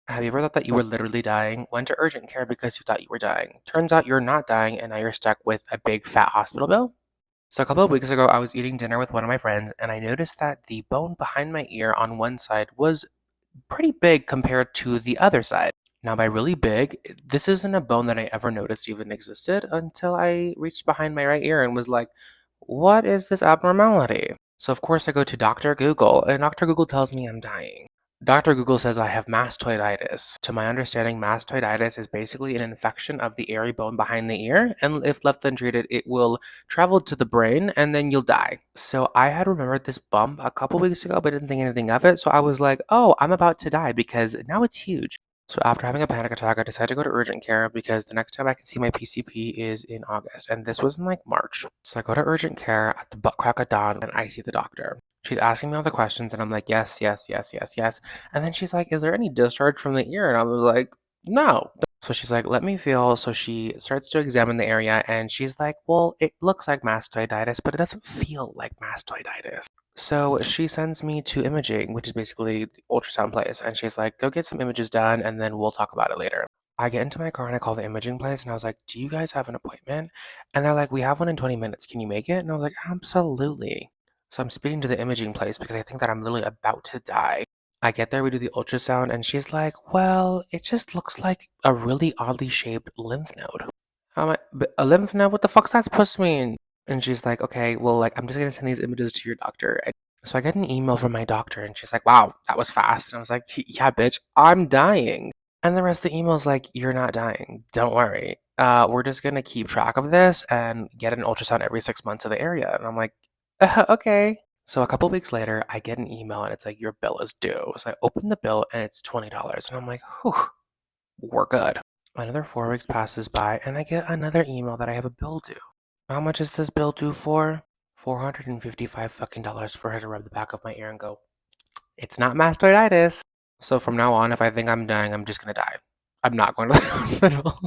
Have you ever thought that you were literally dying? Went to urgent care because you thought you were dying. Turns out you're not dying, and now you're stuck with a big fat hospital bill? So, a couple of weeks ago, I was eating dinner with one of my friends, and I noticed that the bone behind my ear on one side was pretty big compared to the other side. Now, by really big, this isn't a bone that I ever noticed even existed until I reached behind my right ear and was like, what is this abnormality? So, of course, I go to Dr. Google, and Dr. Google tells me I'm dying. Dr. Google says I have mastoiditis. To my understanding, mastoiditis is basically an infection of the airy bone behind the ear, and if left untreated, it will travel to the brain and then you'll die. So I had remembered this bump a couple weeks ago, but didn't think anything of it. So I was like, oh, I'm about to die because now it's huge. So after having a panic attack, I decided to go to urgent care because the next time I can see my PCP is in August, and this was in like March. So I go to urgent care at the butt crack of dawn, and I see the doctor. She's asking me all the questions, and I'm like, yes, yes, yes, yes, yes. And then she's like, is there any discharge from the ear? And I was like, no. So she's like, let me feel. So she starts to examine the area, and she's like, well, it looks like mastoiditis, but it doesn't feel like mastoiditis. So she sends me to imaging, which is basically the ultrasound place, and she's like, go get some images done, and then we'll talk about it later. I get into my car and I call the imaging place, and I was like, do you guys have an appointment? And they're like, we have one in 20 minutes. Can you make it? And I was like, absolutely. So I'm speeding to the imaging place because I think that I'm literally about to die. I get there, we do the ultrasound, and she's like, well, it just looks like a really oddly shaped lymph node. I'm like, "But a lymph node? What the fuck's that supposed to mean?" And she's like, okay, well, like, I'm just gonna send these images to your doctor. And so I get an email from my doctor, and she's like, wow, that was fast. And I was like, yeah, bitch, I'm dying. And the rest of the email is like, you're not dying. Don't worry. We're just gonna keep track of this and get an ultrasound every 6 months of the area. And I'm like, okay. So a couple weeks later, I get an email and it's like, your bill is due. So I open the bill and it's $20. And I'm like, whew, we're good. Another 4 weeks passes by and I get another email that I have a bill due. How much is this bill due for? $455 fucking dollars for her to rub the back of my ear and go, it's not mastoiditis. So from now on, if I think I'm dying, I'm just gonna die. I'm not going to the hospital.